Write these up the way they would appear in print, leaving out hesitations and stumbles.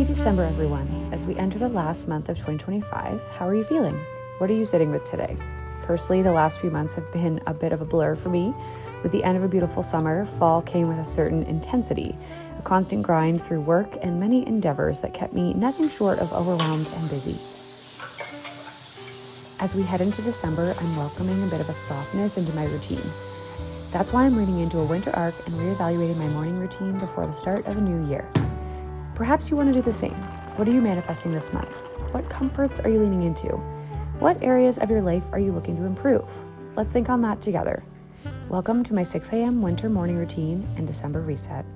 Happy December, everyone. As we enter the last month of 2025, how are you feeling? What are you sitting with today? Personally, the last few months have been a bit of a blur for me. With the end of a beautiful summer, fall came with a certain intensity, a constant grind through work and many endeavors that kept me nothing short of overwhelmed and busy. As we head into December, I'm welcoming a bit of a softness into my routine. That's why I'm leaning into a winter arc and reevaluating my morning routine before the start of a new year. Perhaps you want to do the same. What are you manifesting this month? What comforts are you leaning into? What areas of your life are you looking to improve? Let's think on that together. Welcome to my 6 a.m. winter morning routine and December reset.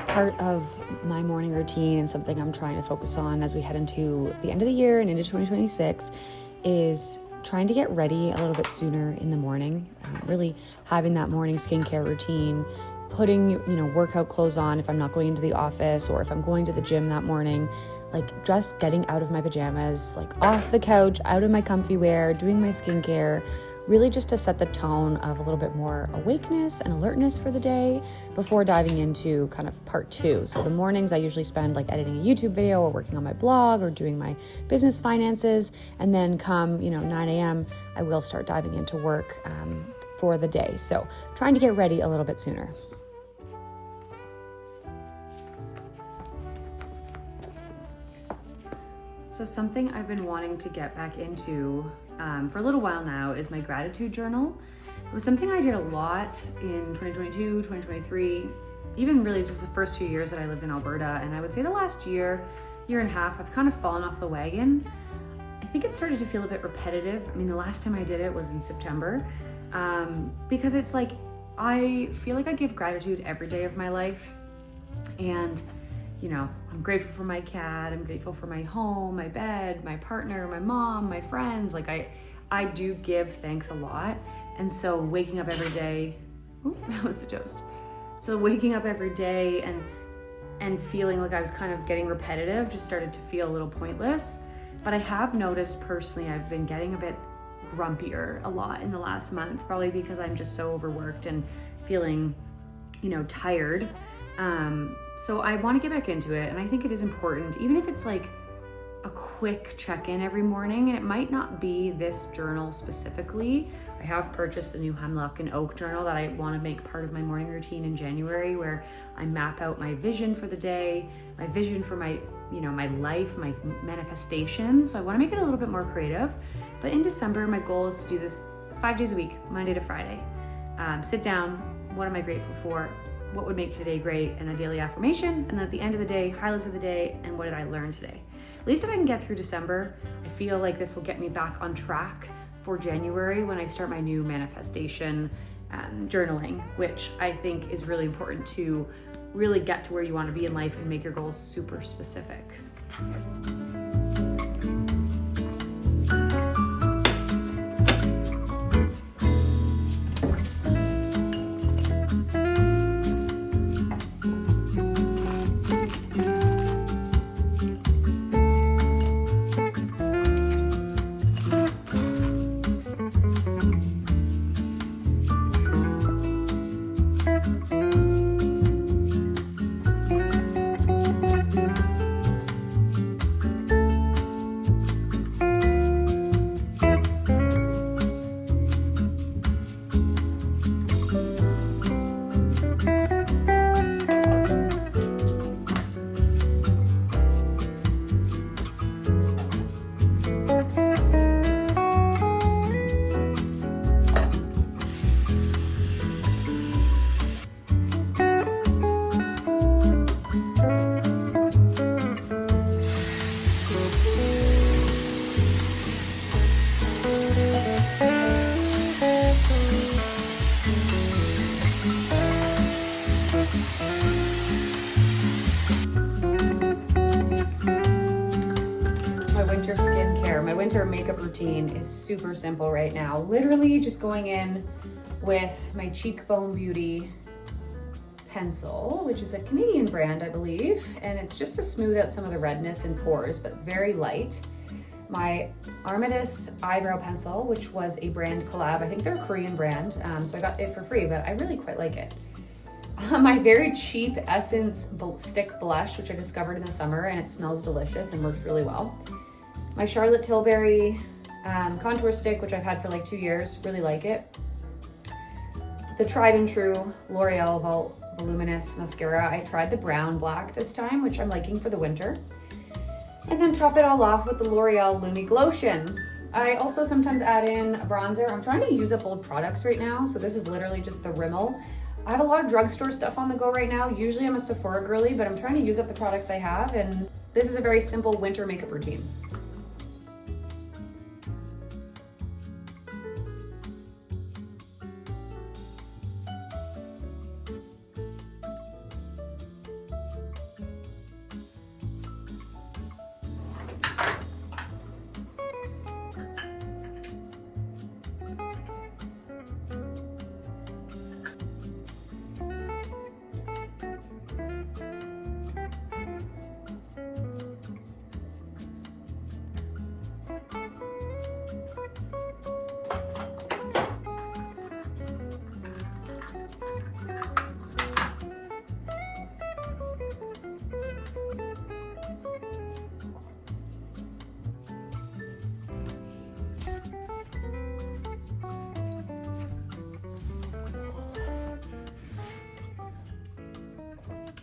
Part of my morning routine and something I'm trying to focus on as we head into the end of the year and into 2026 is trying to get ready a little bit sooner in the morning, really having that morning skincare routine, putting, workout clothes on if I'm not going into the office or if I'm going to the gym that morning, like just getting out of my pajamas, like off the couch, out of my comfy wear, doing my skincare, really just to set the tone of a little bit more awakeness and alertness for the day before diving into kind of part two. So the mornings I usually spend like editing a YouTube video or working on my blog or doing my business finances. And then come, 9 a.m., I will start diving into work for the day. So trying to get ready a little bit sooner. So something I've been wanting to get back into for a little while now is my gratitude journal. It was something I did a lot in 2022, 2023, even really just the first few years that I lived in Alberta. And I would say the last year and a half, I've kind of fallen off the wagon. I think it started to feel a bit repetitive. I mean, the last time I did it was in September because it's like, I feel like I give gratitude every day of my life. And I'm grateful for my cat, I'm grateful for my home, my bed, my partner, my mom, my friends. Like I do give thanks a lot. And so waking up every day, that was the toast. So waking up every day and feeling like I was kind of getting repetitive just started to feel a little pointless. But I have noticed personally, I've been getting a bit grumpier a lot in the last month, probably because I'm just so overworked and feeling, tired. So I want to get back into it, and I think it is important, even if it's like a quick check-in every morning, and it might not be this journal specifically. I have purchased a new Hemlock and Oak journal that I want to make part of my morning routine in January, where I map out my vision for the day, my vision for my, my life, my manifestation. So I want to make it a little bit more creative. But in December, my goal is to do this 5 days a week, Monday to Friday. Sit down, what am I grateful for? What would make today great, and a daily affirmation, and then at the end of the day, highlights of the day, and what did I learn today? At least if I can get through December, I feel like this will get me back on track for January when I start my new manifestation journaling, which I think is really important to really get to where you want to be in life and make your goals super specific. there. My winter makeup routine is super simple right now. Literally just going in with my Cheekbone Beauty pencil, which is a Canadian brand, I believe. And it's just to smooth out some of the redness and pores, but very light. My Armidas eyebrow pencil, which was a brand collab. I think they're a Korean brand, so I got it for free, but I really quite like it. My very cheap Essence stick blush, which I discovered in the summer, and it smells delicious and works really well. My Charlotte Tilbury contour stick, which I've had for like 2 years, really like it. The tried and true L'Oreal Voluminous mascara. I tried the brown black this time, which I'm liking for the winter. And then top it all off with the L'Oreal Lumi Glotion. I also sometimes add in a bronzer. I'm trying to use up old products right now, so this is literally just the Rimmel. I have a lot of drugstore stuff on the go right now. Usually I'm a Sephora girly, but I'm trying to use up the products I have, and this is a very simple winter makeup routine.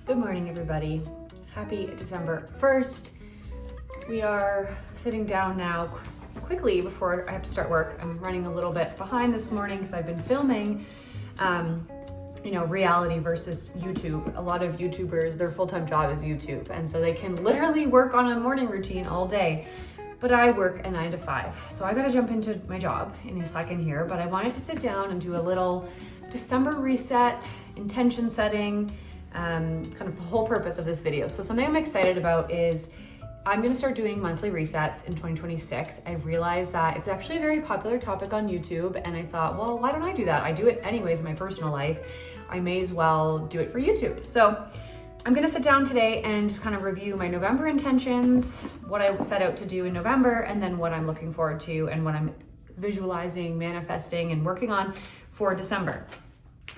Good morning, everybody. Happy December 1st. We are sitting down now quickly before I have to start work. I'm running a little bit behind this morning because I've been filming, reality versus YouTube. A lot of YouTubers, their full-time job is YouTube, and so they can literally work on a morning routine all day. But I work a 9 to 5, so I gotta jump into my job in a second here, but I wanted to sit down and do a little December reset, intention setting, kind of the whole purpose of this video. So something I'm excited about is I'm gonna start doing monthly resets in 2026. I realized that it's actually a very popular topic on YouTube, and I thought, well, why don't I do that? I do it anyways in my personal life. I may as well do it for YouTube. So I'm gonna sit down today and just kind of review my November intentions, what I set out to do in November, and then what I'm looking forward to and what I'm visualizing, manifesting, and working on for December.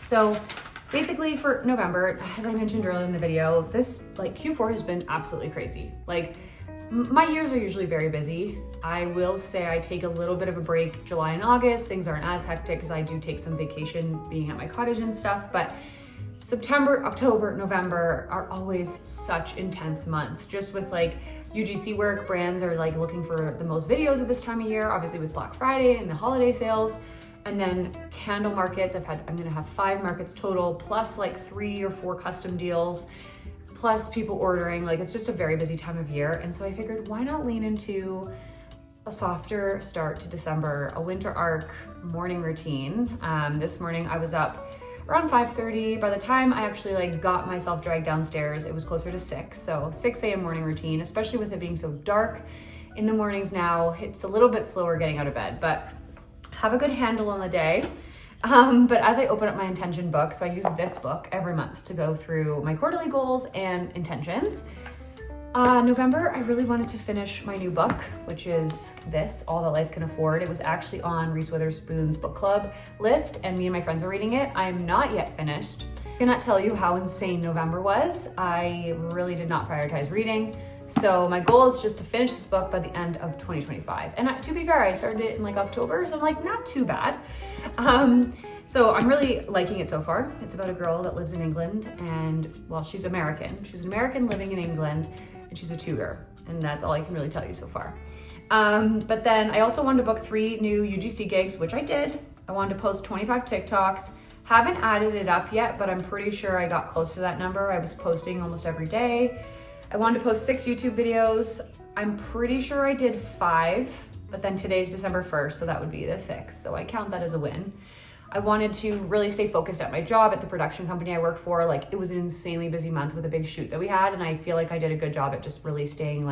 So basically for November, as I mentioned earlier in the video, this Q4 has been absolutely crazy. My years are usually very busy. I will say I take a little bit of a break July and August. Things aren't as hectic because I do take some vacation being at my cottage and stuff, but September, October, November are always such intense months. Just with UGC work, brands are looking for the most videos at this time of year, obviously with Black Friday and the holiday sales. And then candle markets, I'm gonna have 5 markets total, plus 3 or 4 custom deals, plus people ordering. It's just a very busy time of year. And so I figured, why not lean into a softer start to December, a winter arc morning routine. This morning I was up around 5:30. By the time I actually got myself dragged downstairs, it was closer to 6. So 6 a.m. morning routine, especially with it being so dark in the mornings now. It's a little bit slower getting out of bed, but have a good handle on the day. But as I open up my intention book, so I use this book every month to go through my quarterly goals and intentions. November, I really wanted to finish my new book, which is this, All That Life Can Afford. It was actually on Reese Witherspoon's book club list, and me and my friends are reading it. I'm not yet finished. I cannot tell you how insane November was. I really did not prioritize reading. So my goal is just to finish this book by the end of 2025. And to be fair, I started it in October, so I'm not too bad. So I'm really liking it so far. It's about a girl that lives in England and, well, she's American. She's an American living in England and she's a tutor. And that's all I can really tell you so far. But then I also wanted to book 3 new UGC gigs, which I did. I wanted to post 25 TikToks. Haven't added it up yet, but I'm pretty sure I got close to that number. I was posting almost every day. I wanted to post 6 YouTube videos. I'm pretty sure I did 5, but then today's December 1st, so that would be the 6th. So I count that as a win. I wanted to really stay focused at my job at the production company I work for. It was an insanely busy month with a big shoot that we had, and I feel like I did a good job at just really staying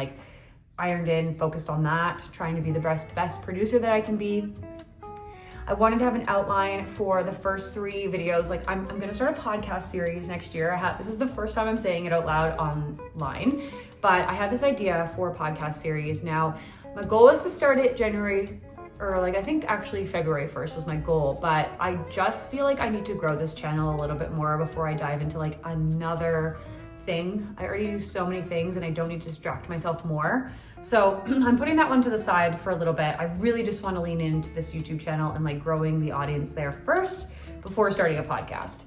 ironed in, focused on that, trying to be the best producer that I can be. I wanted to have an outline for the first 3 videos. Like I'm gonna start a podcast series next year. This is the first time I'm saying it out loud online, but I have this idea for a podcast series. Now, my goal was to start it January, or like I think actually February 1st was my goal, but I just feel like I need to grow this channel a little bit more before I dive into like another thing. I already do so many things and I don't need to distract myself more. So I'm putting that one to the side for a little bit. I really just want to lean into this YouTube channel and like growing the audience there first before starting a podcast.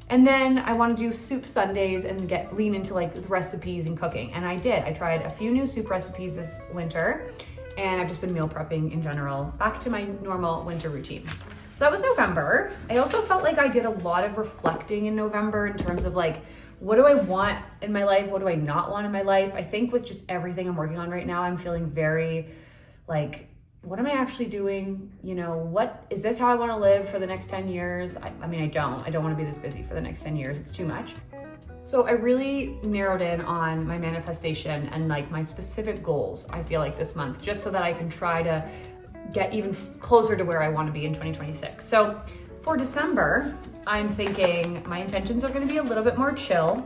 And then I want to do soup Sundays and lean into like the recipes and cooking. And I did. I tried a few new soup recipes this winter, and I've just been meal prepping in general, back to my normal winter routine. So that was November. I also felt like I did a lot of reflecting in November in terms of like, what do I want in my life? What do I not want in my life? I think with just everything I'm working on right now, I'm feeling very like, what am I actually doing? You know, what is this how I want to live for the next 10 years? I mean, I don't want to be this busy for the next 10 years. It's too much. So I really narrowed in on my manifestation and like my specific goals, I feel like this month, just so that I can try to get even closer to where I want to be in 2026. So for December, I'm thinking my intentions are going to be a little bit more chill.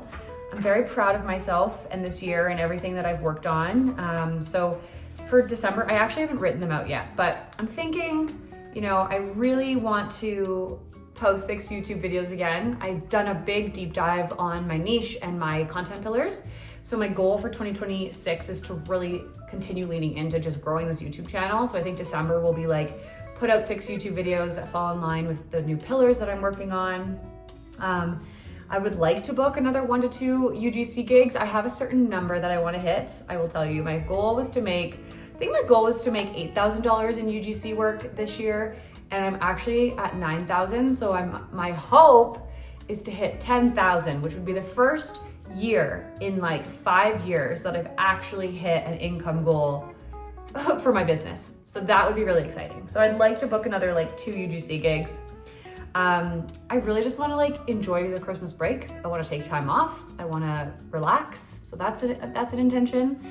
I'm very proud of myself and this year and everything that I've worked on. So for December, I actually haven't written them out yet, but I'm thinking, you know, I really want to post 6 YouTube videos again. I've done a big deep dive on my niche and my content pillars. So my goal for 2026 is to really continue leaning into just growing this YouTube channel. So I think December will be like, put out 6 YouTube videos that fall in line with the new pillars that I'm working on. I would like to book another 1 to 2 UGC gigs. I have a certain number that I want to hit. I will tell you, my goal was to make $8,000 in UGC work this year, and I'm actually at 9,000. So my hope is to hit 10,000, which would be the first year in like 5 years that I've actually hit an income goal for my business. So that would be really exciting. So I'd like to book another like 2 UGC gigs. I really just want to like enjoy the Christmas break. I want to take time off. I want to relax. So that's an intention.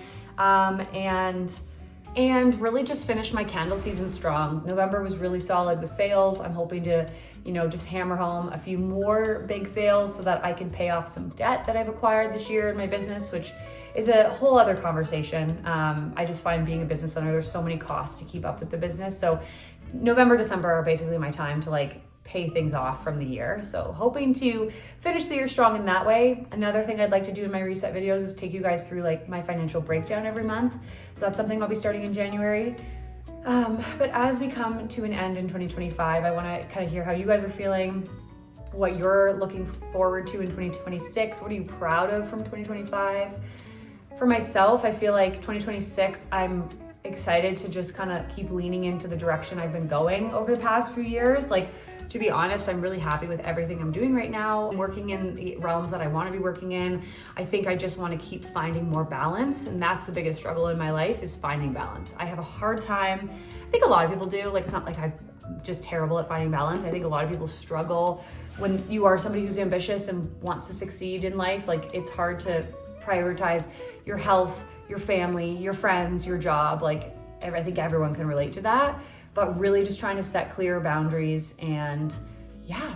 And really just finish my candle season strong. November was really solid with sales. I'm hoping to, you know, just hammer home a few more big sales so that I can pay off some debt that I've acquired this year in my business, which is a whole other conversation. I just find being a business owner, there's so many costs to keep up with the business. So November, December are basically my time to like pay things off from the year. So hoping to finish the year strong in that way. Another thing I'd like to do in my reset videos is take you guys through like my financial breakdown every month. So that's something I'll be starting in January. But as we come to an end in 2025, I want to kind of hear how you guys are feeling, what you're looking forward to in 2026. What are you proud of from 2025? For myself, I feel like 2026, I'm excited to just kind of keep leaning into the direction I've been going over the past few years. Like, to be honest, I'm really happy with everything I'm doing right now. I'm working in the realms that I want to be working in. I think I just want to keep finding more balance. And that's the biggest struggle in my life, is finding balance. I have a hard time. I think a lot of people do. Like, it's not like I'm just terrible at finding balance. I think a lot of people struggle when you are somebody who's ambitious and wants to succeed in life. Like, it's hard to prioritize your health, your family, your friends, your job. Like, I think everyone can relate to that. But really just trying to set clear boundaries and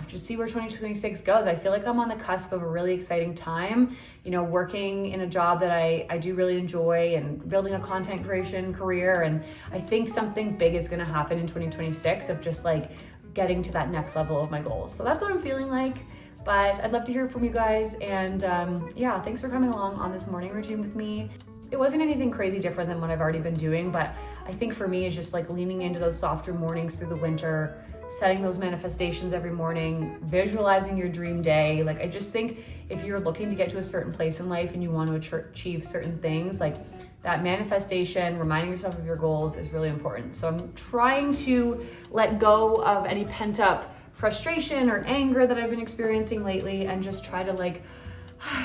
just see where 2026 goes. I feel like I'm on the cusp of a really exciting time, you know, working in a job that I do really enjoy and building a content creation career. And I think something big is gonna happen in 2026 of just like getting to that next level of my goals. So that's what I'm feeling like. But I'd love to hear from you guys. And thanks for coming along on this morning routine with me. It wasn't anything crazy different than what I've already been doing, but I think for me it's just like leaning into those softer mornings through the winter, setting those manifestations every morning, visualizing your dream day. Like, I just think if you're looking to get to a certain place in life and you want to achieve certain things, like that manifestation, reminding yourself of your goals is really important. So I'm trying to let go of any pent up frustration or anger that I've been experiencing lately and just try to like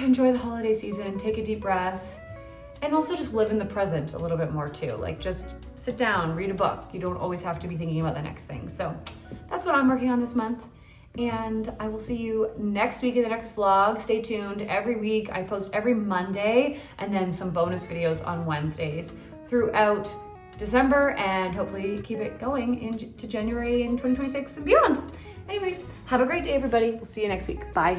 enjoy the holiday season, take a deep breath, and also just live in the present a little bit more too. Like, just sit down, read a book. You don't always have to be thinking about the next thing. So that's what I'm working on this month. And I will see you next week in the next vlog. Stay tuned. Every week I post every Monday and then some bonus videos on Wednesdays. throughout December and hopefully keep it going into January in 2026 and beyond. Anyways, have a great day, everybody. We'll see you next week. Bye.